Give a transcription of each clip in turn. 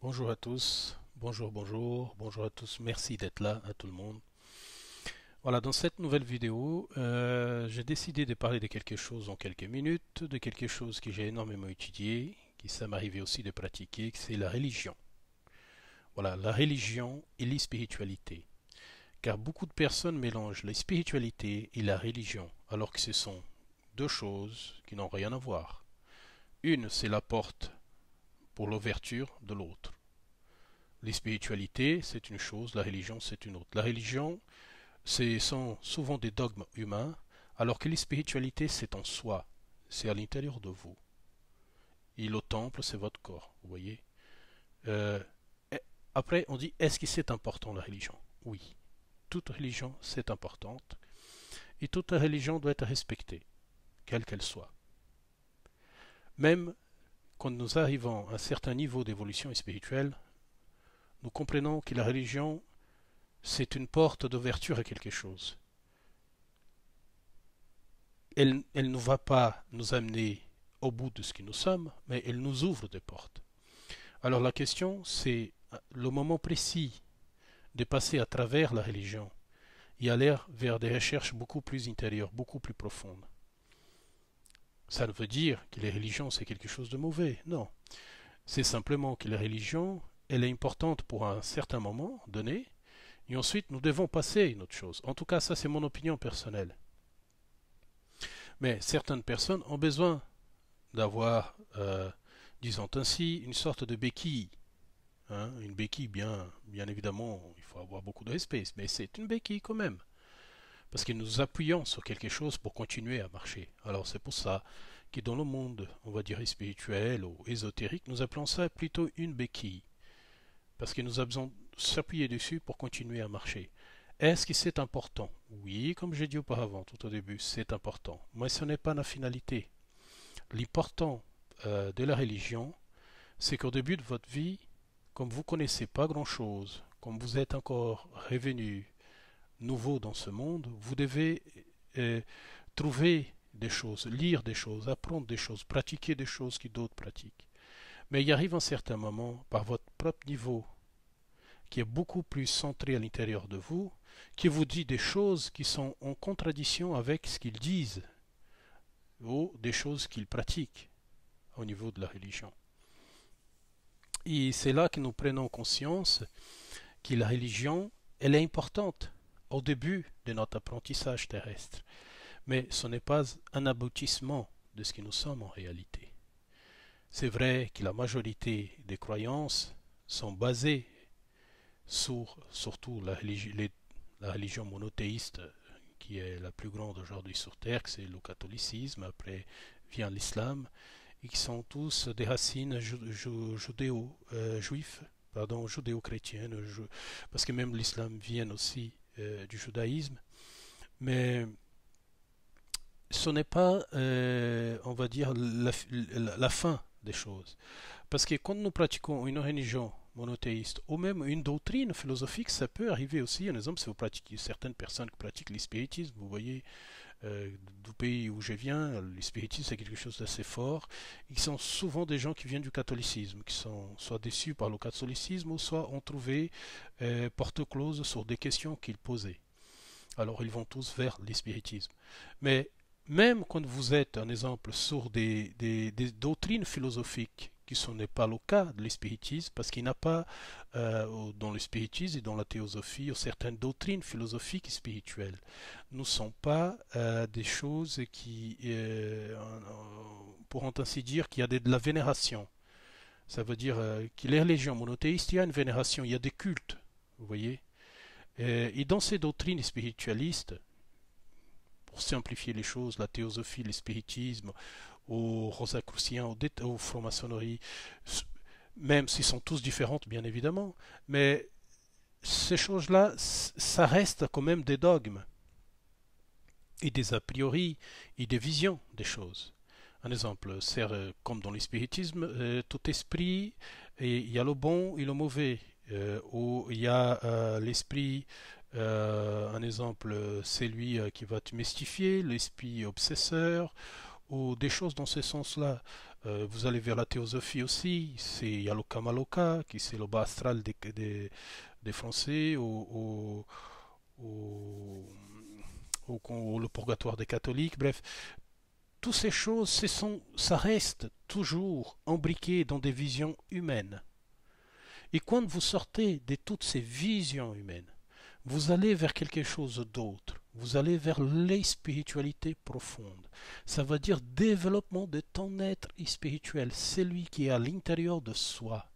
Bonjour à tous, bonjour à tous, merci d'être là à tout le monde. Voilà, dans cette nouvelle vidéo, j'ai décidé de parler de quelque chose en quelques minutes, de quelque chose que j'ai énormément étudié, qui ça m'arrivait aussi de pratiquer, c'est la religion. Voilà, la religion et la spiritualité. Car beaucoup de personnes mélangent la spiritualité et la religion, alors que ce sont deux choses qui n'ont rien à voir. Une, c'est la porte pour l'ouverture de l'autre. Les spiritualités, c'est une chose, la religion, c'est une autre. La religion, ce sont souvent des dogmes humains, alors que les spiritualités, c'est en soi, c'est à l'intérieur de vous. Et le temple, c'est votre corps, vous voyez. Euh, Après, on dit, est-ce que c'est important la religion? Oui, toute religion, c'est importante, et toute religion doit être respectée, quelle qu'elle soit. Même quand nous arrivons à un certain niveau d'évolution spirituelle, nous comprenons que la religion, c'est une porte d'ouverture à quelque chose. Elle ne va pas nous amener au bout de ce que nous sommes, mais elle nous ouvre des portes. Alors la question, c'est le moment précis de passer à travers la religion et aller vers des recherches beaucoup plus intérieures, beaucoup plus profondes. Ça ne veut dire que les religions, c'est quelque chose de mauvais, non. C'est simplement que la religion, elle est importante pour un certain moment donné, et ensuite nous devons passer à une autre chose. En tout cas, ça c'est mon opinion personnelle. Mais certaines personnes ont besoin d'avoir, disons ainsi, une sorte de béquille. Hein, une béquille, bien évidemment, il faut avoir beaucoup de respect, mais c'est une béquille quand même. Parce que nous appuyons sur quelque chose pour continuer à marcher. Alors c'est pour ça que dans le monde, on va dire spirituel ou ésotérique, nous appelons ça plutôt une béquille. Parce que nous avons besoin de s'appuyer dessus pour continuer à marcher. Est-ce que c'est important? Oui, comme j'ai dit auparavant, tout au début, c'est important. Mais ce n'est pas la finalité. L'important de la religion, c'est qu'au début de votre vie, comme vous ne connaissez pas grand-chose, comme vous êtes encore revenu nouveau dans ce monde, vous devez euh, trouver des choses, lire des choses, apprendre des choses, pratiquer des choses que d'autres pratiquent. Mais il arrive un certain moment, par votre propre niveau, qui est beaucoup plus centré à l'intérieur de vous, qui vous dit des choses qui sont en contradiction avec ce qu'ils disent ou des choses qu'ils pratiquent au niveau de la religion. Et c'est là que nous prenons conscience que la religion, elle est importante au début de notre apprentissage terrestre. Mais ce n'est pas un aboutissement de ce que nous sommes en réalité. C'est vrai que la majorité des croyances sont basées sur surtout la religion monothéiste qui est la plus grande aujourd'hui sur Terre, c'est le catholicisme, après vient l'islam, et qui sont tous des racines judéo-chrétiennes, parce que même l'islam vient aussi du judaïsme. Mais ce n'est pas, on va dire, la fin des choses. Parce que quand nous pratiquons une religion monothéiste ou même une doctrine philosophique, ça peut arriver aussi. Un exemple, si vous pratiquez certaines personnes qui pratiquent l'espiritisme, vous voyez, du pays où je viens, l'espiritisme c'est quelque chose d'assez fort. Ils sont souvent des gens qui viennent du catholicisme, qui sont soit déçus par le catholicisme ou soit ont trouvé porte close sur des questions qu'ils posaient. Alors ils vont tous vers l'espiritisme. Mais même quand vous êtes, un exemple, sur des doctrines philosophiques, qui ce n'est pas le cas de l'espiritisme, parce qu'il n'y a pas dans le spiritisme et dans la théosophie certaines doctrines philosophiques et spirituelles. Ne sont pas des choses qui, pourront ainsi dire, qu'il y a de la vénération. Ça veut dire que les religions monothéistes, il y a une vénération, il y a des cultes, vous voyez. Et dans ces doctrines spiritualistes, pour simplifier les choses, la théosophie, le spiritisme, aux rosacruciens, aux franc-maçonneries, même s'ils sont tous différentes, bien évidemment, mais ces choses-là, ça reste quand même des dogmes et des a priori et des visions des choses. Un exemple, c'est comme dans le spiritisme, tout esprit, il y a le bon et le mauvais, où il y a l'esprit, un exemple, c'est lui qui va te mystifier, l'esprit obsesseur, ou des choses dans ce sens-là. Vous allez vers la théosophie aussi, il y a le Kamaloka, qui c'est le bas astral des Français, ou- ou le purgatoire des catholiques, bref. Toutes ces choses, ça reste toujours imbriqué dans des visions humaines. Et quand vous sortez de toutes ces visions humaines, vous allez vers quelque chose d'autre. Vous allez vers les spiritualités profondes. Ça veut dire développement de ton être spirituel, celui qui est à l'intérieur de soi,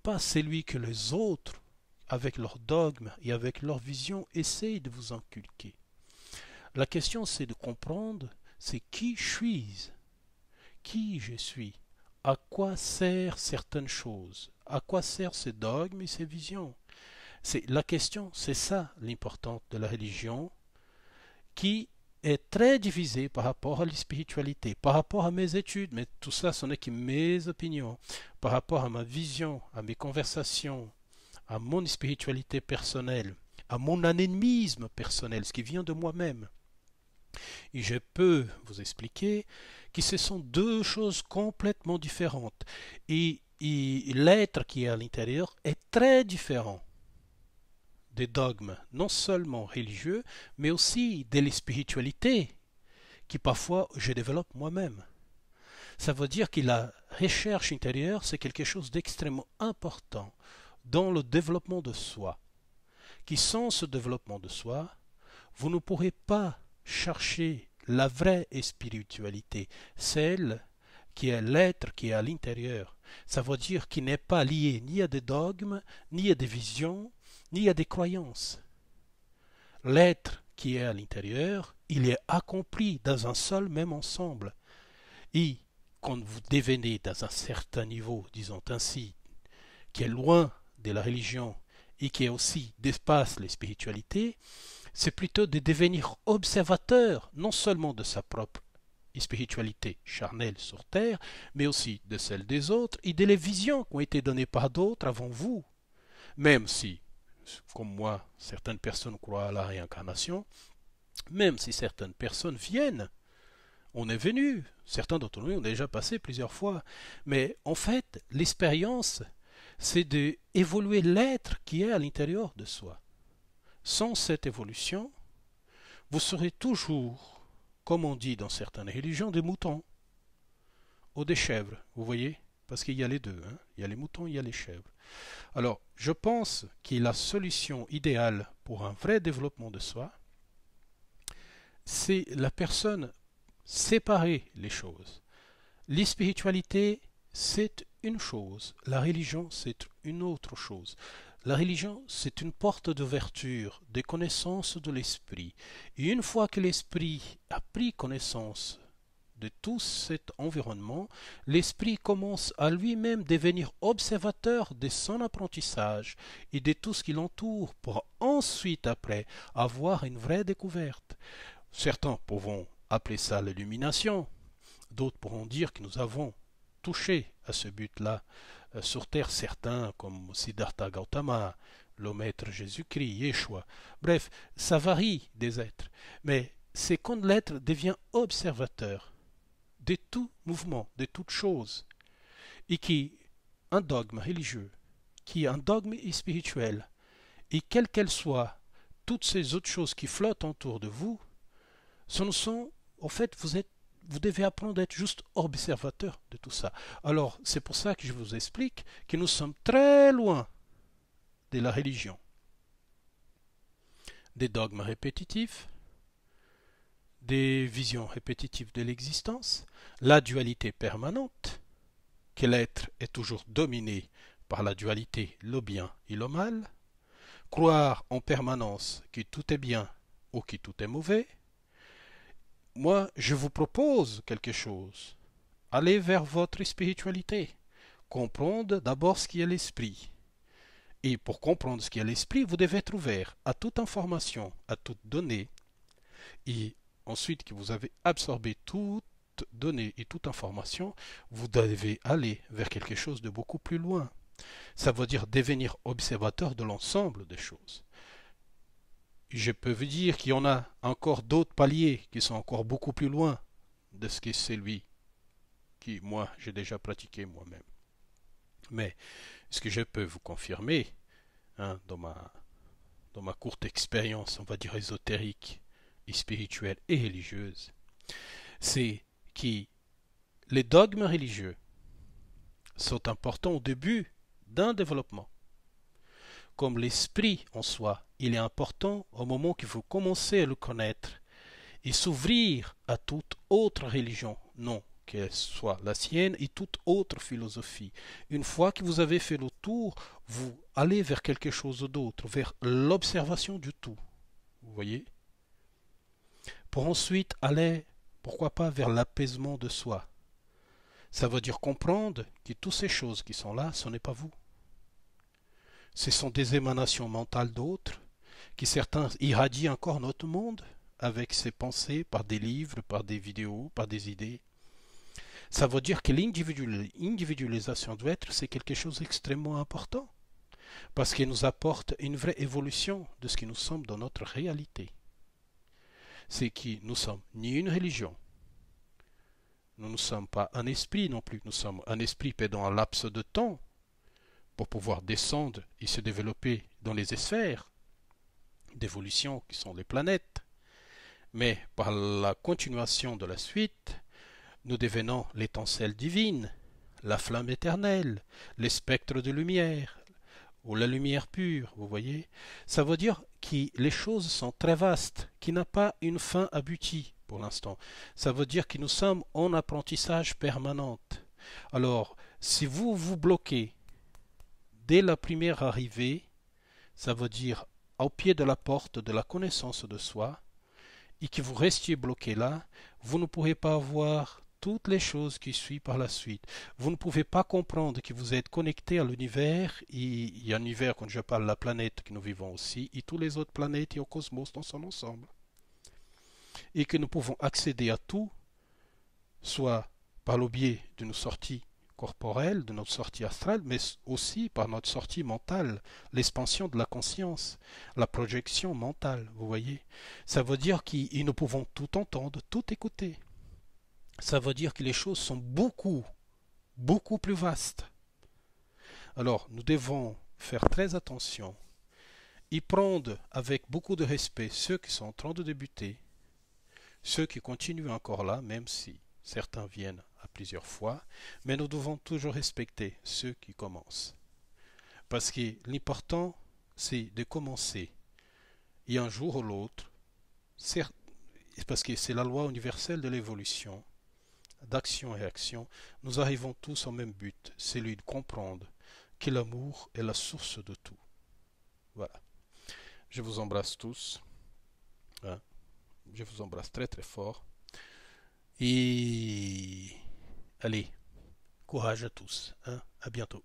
pas celui que les autres, avec leurs dogmes et avec leur vision, essayent de vous inculquer. La question, c'est de comprendre, c'est qui suis-je, qui je suis, à quoi servent certaines choses, à quoi servent ces dogmes et ces visions. C'est la question, c'est ça l'important de la religion, qui est très divisée par rapport à la spiritualité, par rapport à mes études, mais tout ça, ce n'est que mes opinions, par rapport à ma vision, à mes conversations, à mon spiritualité personnelle, à mon animisme personnel, ce qui vient de moi-même. Et je peux vous expliquer que ce sont deux choses complètement différentes. Et l'être qui est à l'intérieur est très différent des dogmes, non seulement religieux, mais aussi de la spiritualité que parfois je développe moi-même. Ça veut dire que la recherche intérieure, c'est quelque chose d'extrêmement important dans le développement de soi. Qui sans ce développement de soi, vous ne pourrez pas chercher la vraie spiritualité, celle qui est l'être qui est à l'intérieur. Ça veut dire qu'il n'est pas lié ni à des dogmes, ni à des visions, ni à des croyances. L'être qui est à l'intérieur, il est accompli dans un seul même ensemble. Et quand vous devenez dans un certain niveau, disons ainsi, qui est loin de la religion et qui est aussi d'espace les spiritualités, c'est plutôt de devenir observateur non seulement de sa propre spiritualité charnelle sur terre, mais aussi de celle des autres et des visions qui ont été données par d'autres avant vous. Même si, comme moi, certaines personnes croient à la réincarnation, même si certaines personnes viennent, on est venu, certains d'entre nous ont déjà passé plusieurs fois, mais en fait, l'expérience, c'est d'évoluer l'être qui est à l'intérieur de soi. Sans cette évolution, vous serez toujours, comme on dit dans certaines religions, des moutons ou des chèvres, vous voyez? Parce qu'il y a les deux, hein? Il y a les moutons, il y a les chèvres. Alors, je pense que la solution idéale pour un vrai développement de soi, c'est la personne séparer les choses. La spiritualité, c'est une chose, la religion, c'est une autre chose. La religion, c'est une porte d'ouverture, des connaissances de l'esprit. Et une fois que l'esprit a pris connaissance de tout cet environnement, l'esprit commence à lui-même devenir observateur de son apprentissage et de tout ce qui l'entoure pour ensuite, après, avoir une vraie découverte. Certains pourront appeler ça l'illumination, d'autres pourront dire que nous avons touché à ce but-là sur terre, certains comme Siddhartha Gautama, le maître Jésus-Christ, Yeshua. Bref, ça varie des êtres, mais c'est quand l'être devient observateur de tout mouvement, de toute chose, et qui un dogme religieux, qui est un dogme spirituel, et quelle qu'elle soit, toutes ces autres choses qui flottent autour de vous, ce ne sont, en fait, vous devez apprendre à être juste observateur de tout ça. Alors, c'est pour ça que je vous explique que nous sommes très loin de la religion, des dogmes répétitifs, des visions répétitives de l'existence, la dualité permanente, que l'être est toujours dominé par la dualité, le bien et le mal, croire en permanence que tout est bien ou que tout est mauvais. Moi, je vous propose quelque chose. Allez vers votre spiritualité. Comprendre d'abord ce qui est l'esprit. Et pour comprendre ce qui est l'esprit, vous devez être ouvert à toute information, à toute donnée. Et ensuite que vous avez absorbé toute donnée et toute information, vous devez aller vers quelque chose de beaucoup plus loin. Ça veut dire devenir observateur de l'ensemble des choses. Je peux vous dire qu'il y en a encore d'autres paliers qui sont encore beaucoup plus loin de ce que c'est lui qui, moi, j'ai déjà pratiqué moi-même. Mais ce que je peux vous confirmer, hein, dans ma courte expérience, on va dire ésotérique, et spirituelle et religieuse, c'est que les dogmes religieux sont importants au début d'un développement. Comme l'esprit en soi, il est important au moment que vous commencez à le connaître et s'ouvrir à toute autre religion, non qu'elle soit la sienne et toute autre philosophie. Une fois que vous avez fait le tour, vous allez vers quelque chose d'autre, vers l'observation du tout. Vous voyez? Pour ensuite aller, pourquoi pas, vers l'apaisement de soi. Ça veut dire comprendre que toutes ces choses qui sont là, ce n'est pas vous. Ce sont des émanations mentales d'autres, qui certains irradient encore notre monde avec ses pensées, par des livres, par des vidéos, par des idées. Ça veut dire que l'individualisation de l'être, c'est quelque chose d'extrêmement important, parce qu'il nous apporte une vraie évolution de ce que nous sommes dans notre réalité. C'est que nous sommes ni une religion, nous ne sommes pas un esprit non plus, nous sommes un esprit pendant un laps de temps pour pouvoir descendre et se développer dans les sphères d'évolution qui sont les planètes. Mais par la continuation de la suite, nous devenons l'étincelle divine, la flamme éternelle, les spectres de lumière, ou la lumière pure, vous voyez. Ça veut dire que les choses sont très vastes, qu'il n'y a pas une fin aboutie pour l'instant. Ça veut dire que nous sommes en apprentissage permanent. Alors, si vous vous bloquez dès la première arrivée, ça veut dire au pied de la porte de la connaissance de soi, et que vous restiez bloqué là, vous ne pourrez pas voir toutes les choses qui suivent par la suite. Vous ne pouvez pas comprendre que vous êtes connecté à l'univers, et il y a un univers, quand je parle de la planète que nous vivons aussi, et toutes les autres planètes et au cosmos dans son ensemble. Et que nous pouvons accéder à tout, soit par le biais d'une sortie corporelle, de notre sortie astrale, mais aussi par notre sortie mentale, l'expansion de la conscience, la projection mentale, vous voyez. Ça veut dire que nous pouvons tout entendre, tout écouter. Ça veut dire que les choses sont beaucoup, beaucoup plus vastes. Alors, nous devons faire très attention et prendre avec beaucoup de respect ceux qui sont en train de débuter, ceux qui continuent encore là, même si certains viennent à plusieurs fois, mais nous devons toujours respecter ceux qui commencent. Parce que l'important, c'est de commencer. Et un jour ou l'autre, parce que c'est la loi universelle de l'évolution, d'action et action, nous arrivons tous au même but, celui de comprendre que l'amour est la source de tout. Voilà. Je vous embrasse tous. Hein. Je vous embrasse très très fort. Et allez, courage à tous. Hein. À bientôt.